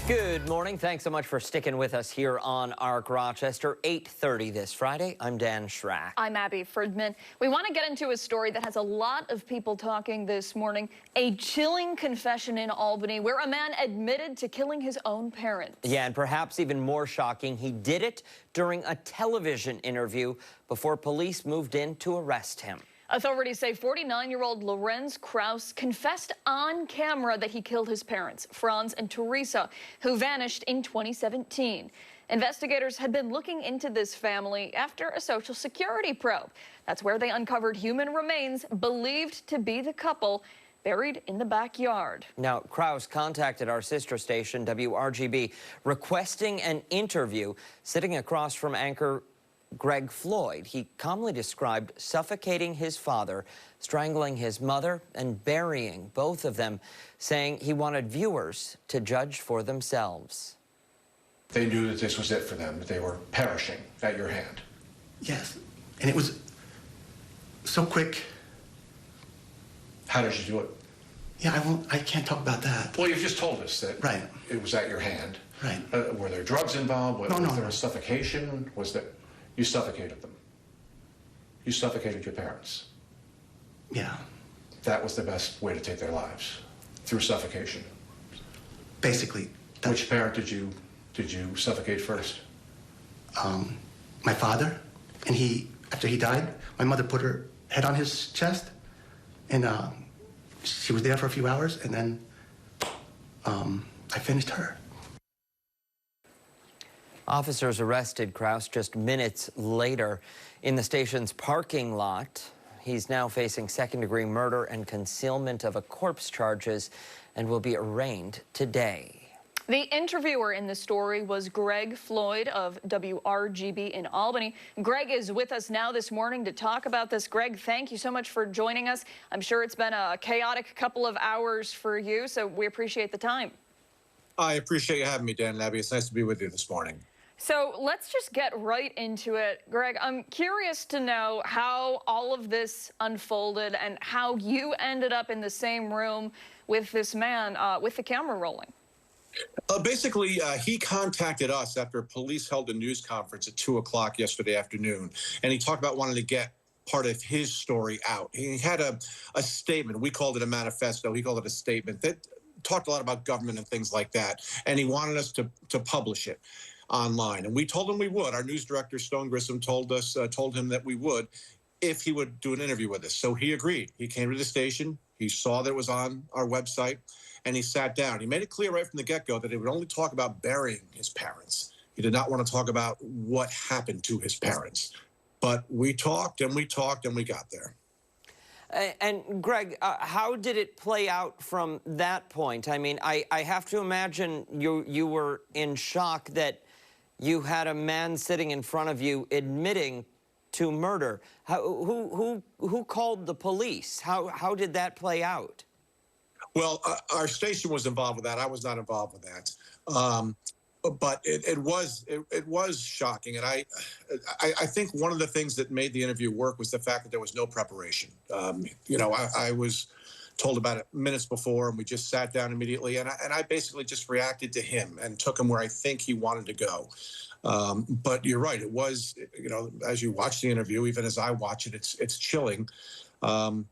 Good morning. Thanks so much for sticking with us here on ARC Rochester. 8:30 this Friday. I'm Dan Schrack. I'm Abby Fridmann. We want to get into a story that has a lot of people talking this morning. A chilling confession in Albany where a man admitted to killing his own parents. Yeah, and perhaps even more shocking, he did it during a television interview before police moved in to arrest him. Authorities say 49-year-old Lorenz Kraus confessed on camera that he killed his parents, Franz and Teresa, who vanished in 2017. Investigators had been looking into this family after a Social Security probe. That's where they uncovered human remains believed to be the couple buried in the backyard. Now, Kraus contacted our sister station, WRGB, requesting an interview, sitting across from anchor Greg Floyd. He calmly described suffocating his father, strangling his mother, and burying both of them, saying he wanted viewers to judge for themselves. They knew that this was it for them, that they were perishing at your hand. Yes, and it was so quick. How did you do it? Yeah, I can't talk about that. Well, you've just told us that Right. It was at your hand. Right. Were there drugs involved? No. Was there a suffocation? Was there... You suffocated them. You suffocated your parents. Yeah. That was the best way to take their lives, through suffocation. Basically. Which parent did you suffocate first? My father, and after he died, my mother put her head on his chest, and she was there for a few hours, and then I finished her. Officers arrested Kraus just minutes later in the station's parking lot. He's now facing second-degree murder and concealment of a corpse charges and will be arraigned today. The interviewer in the story was Greg Floyd of WRGB in Albany. Greg is with us now this morning to talk about this. Greg, thank you so much for joining us. I'm sure it's been a chaotic couple of hours for you, so we appreciate the time. I appreciate you having me, Dan and Abby. It's nice to be with you this morning. So let's just get right into it. Greg, I'm curious to know how all of this unfolded and how you ended up in the same room with this man with the camera rolling. Basically, he contacted us after police held a news conference at 2 o'clock yesterday afternoon, and he talked about wanting to get part of his story out. He had a statement. We called it a manifesto. He called it a statement that talked a lot about government and things like that, and he wanted us to publish it online, and we told him we would. Our news director, Stone Grissom, told him that we would if he would do an interview with us. So he agreed. He came to the station. He saw that it was on our website, and he sat down. He made it clear right from the get-go that he would only talk about burying his parents. He did not want to talk about what happened to his parents. But we talked, and we talked, and we got there. And Greg, how did it play out from that point? I mean, I have to imagine you were in shock that you had a man sitting in front of you admitting to murder. Who called the police? How did that play out? Well, our station was involved with that. I was not involved with that. But it was shocking, and I think one of the things that made the interview work was the fact that there was no preparation. You know, I was told about it minutes before, and we just sat down immediately, and I basically just reacted to him and took him where I think he wanted to go. But you're right, it was, you know, as you watch the interview, even as I watch it, it's chilling. But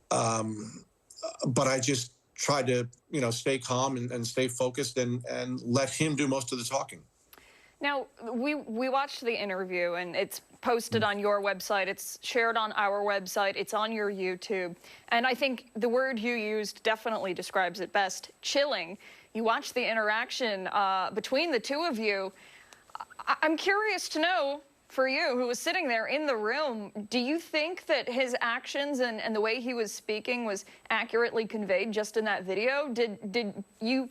I just tried to, you know, stay calm and stay focused and let him do most of the talking. Now, we watched the interview, and it's posted on your website. It's shared on our website. It's on your YouTube. And I think the word you used definitely describes it best, chilling. You watched the interaction between the two of you. I'm curious to know, for you, who was sitting there in the room, do you think that his actions and the way he was speaking was accurately conveyed just in that video? Did you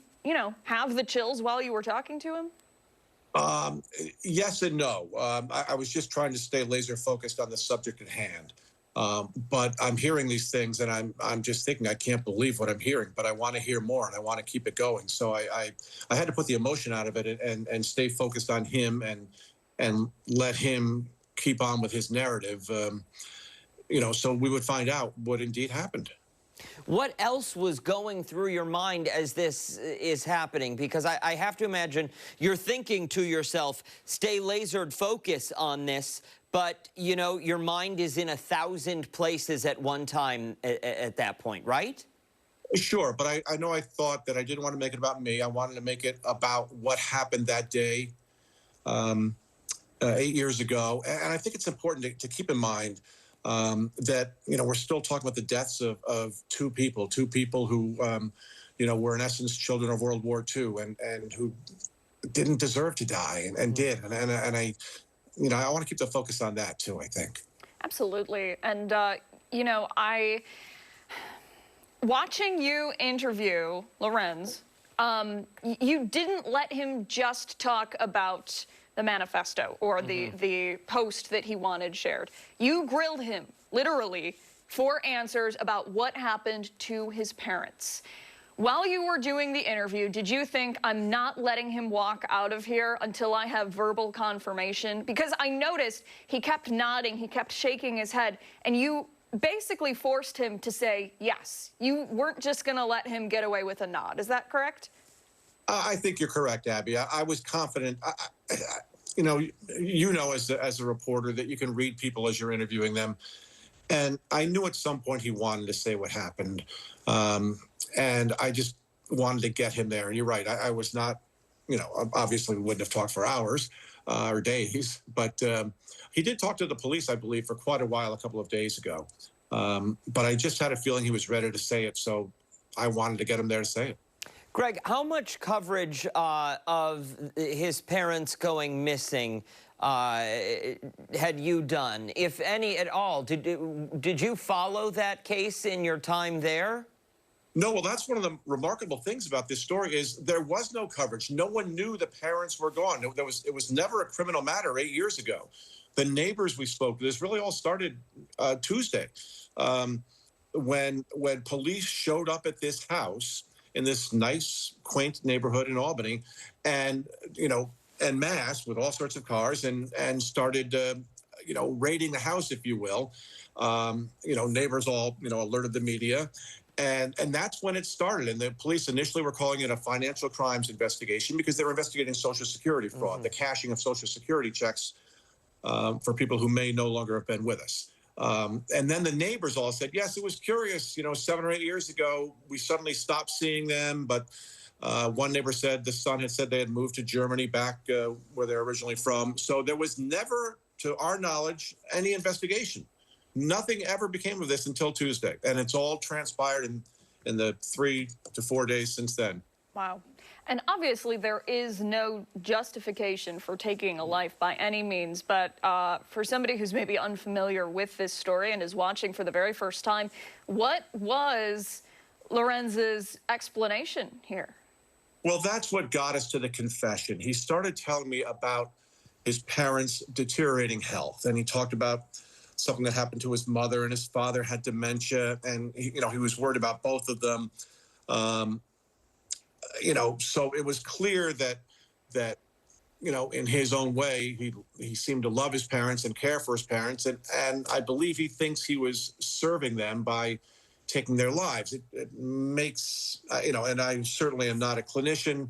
have the chills while you were talking to him? Yes and no. I was just trying to stay laser focused on the subject at hand. But I'm hearing these things, and I'm just thinking, I can't believe what I'm hearing, but I want to hear more, and I want to keep it going. So I had to put the emotion out of it and stay focused on him and let him keep on with his narrative, so we would find out what indeed happened. What else was going through your mind as this is happening? Because I have to imagine you're thinking to yourself, stay lasered focus on this, but, you know, your mind is in 1,000 places at one time at that point, right? Sure, but I know I thought that I didn't want to make it about me. I wanted to make it about what happened that day 8 years ago. And I think it's important to keep in mind that, you know, we're still talking about the deaths of two people who, you know, were in essence children of World War II and who didn't deserve to die and did. And I, you know, I want to keep the focus on that too, I think. Absolutely. And, you know, watching you interview Lorenz, you didn't let him just talk about the manifesto or the post that he wanted shared. You grilled him, literally, for answers about what happened to his parents. While you were doing the interview, did you think, I'm not letting him walk out of here until I have verbal confirmation? Because I noticed he kept nodding, he kept shaking his head, and you basically forced him to say yes. You weren't just going to let him get away with a nod. Is that correct? I think you're correct, Abby. I was confident. You know, as a reporter, that you can read people as you're interviewing them. And I knew at some point he wanted to say what happened. And I just wanted to get him there. And you're right. I was not, you know, obviously we wouldn't have talked for hours or days. But he did talk to the police, I believe, for quite a while a couple of days ago. But I just had a feeling he was ready to say it. So I wanted to get him there to say it. Greg, how much coverage of his parents going missing had you done, if any at all? Did you follow that case in your time there? No, well, that's one of the remarkable things about this story is there was no coverage. No one knew the parents were gone. It was never a criminal matter 8 years ago. The neighbors we spoke to, this really all started Tuesday when police showed up at this house in this nice, quaint neighborhood in Albany, and, you know, en masse with all sorts of cars and started, you know, raiding the house, if you will. You know, neighbors all, you know, alerted the media. And that's when it started. And the police initially were calling it a financial crimes investigation because they were investigating Social Security fraud, the cashing of Social Security checks for people who may no longer have been with us. And then the neighbors all said, yes, it was curious. You know, 7 or 8 years ago, we suddenly stopped seeing them. But one neighbor said the son had said they had moved to Germany back where they're originally from. So there was never, to our knowledge, any investigation. Nothing ever became of this until Tuesday. And it's all transpired in the 3 to 4 days since then. Wow. And obviously there is no justification for taking a life by any means, but for somebody who's maybe unfamiliar with this story and is watching for the very first time, what was Lorenz's explanation here? Well, that's what got us to the confession. He started telling me about his parents' deteriorating health, and he talked about something that happened to his mother, and his father had dementia, and he was worried about both of them. You know, so it was clear that you know, in his own way, he seemed to love his parents and care for his parents, and I believe he thinks he was serving them by taking their lives. It makes, you know, and I certainly am not a clinician,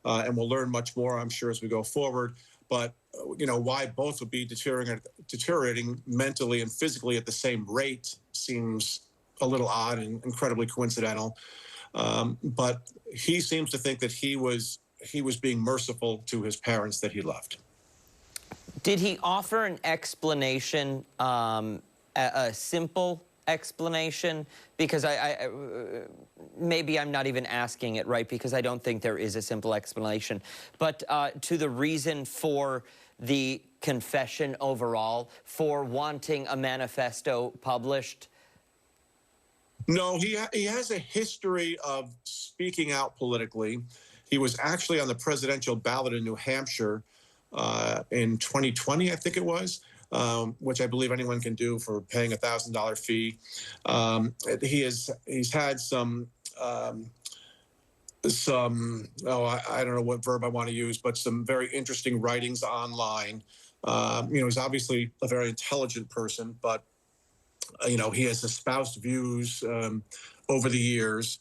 and we'll learn much more, I'm sure, as we go forward. But, you know, why both would be deteriorating mentally and physically at the same rate seems a little odd and incredibly coincidental. But he seems to think that he was being merciful to his parents that he loved. Did he offer an explanation, a simple explanation? Because maybe I'm not even asking it right, because I don't think there is a simple explanation. But to the reason for the confession overall, for wanting a manifesto published? No, he has a history of speaking out politically. He was actually on the presidential ballot in New Hampshire in 2020, I think it was. Which I believe anyone can do for paying $1,000 fee. He's had some I don't know what verb I want to use, but some very interesting writings online. You know, he's obviously a very intelligent person, but you know, he has espoused views over the years.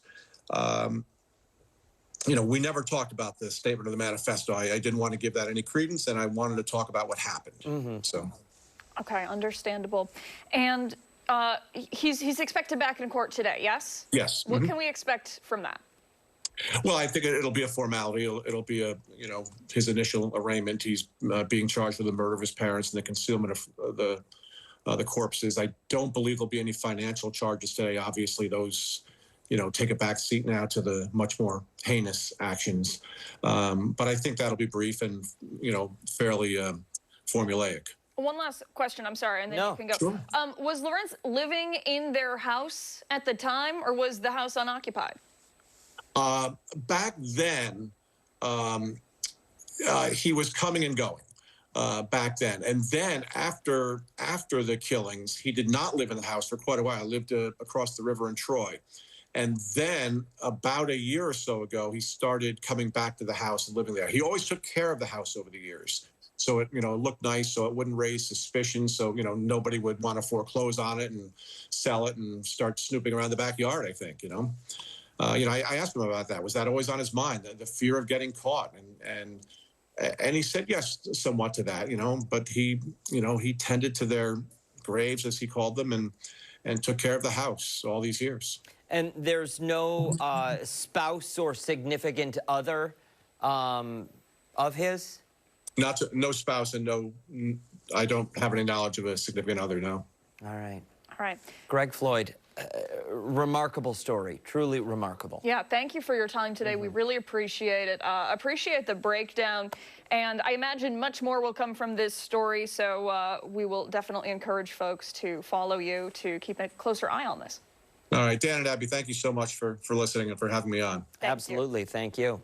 You know, we never talked about the statement of the manifesto. I didn't want to give that any credence, and I wanted to talk about what happened. So. Okay, understandable. And he's expected back in court today, yes? Yes. What can we expect from that? Well, I think it'll be a formality. It'll be a, you know, his initial arraignment. He's being charged with the murder of his parents and the concealment of the corpses. I don't believe there'll be any financial charges today. Obviously, those, you know, take a back seat now to the much more heinous actions. But I think that'll be brief and, you know, fairly formulaic. One last question, I'm sorry, and then No, you can go. sure. Was Lorenz living in their house at the time, or was the house unoccupied? Back then, he was coming and going back then. And then after the killings, he did not live in the house for quite a while. I lived across the river in Troy. And then about a year or so ago, he started coming back to the house and living there. He always took care of the house over the years. So it, you know, looked nice, so it wouldn't raise suspicion. So, you know, nobody would want to foreclose on it and sell it and start snooping around the backyard, I think, you know. I asked him about that. Was that always on his mind, the fear of getting caught? And he said yes, somewhat to that, you know. But he, you know, he tended to their graves, as he called them, and took care of the house all these years. And there's no spouse or significant other of his? No spouse and no, I don't have any knowledge of a significant other, no. All right. All right. Greg Floyd, remarkable story, truly remarkable. Yeah, thank you for your time today. We really appreciate it. Appreciate the breakdown. And I imagine much more will come from this story, so we will definitely encourage folks to follow you, to keep a closer eye on this. All right, Dan and Abby, thank you so much for listening and for having me on. Thank you. Absolutely, thank you.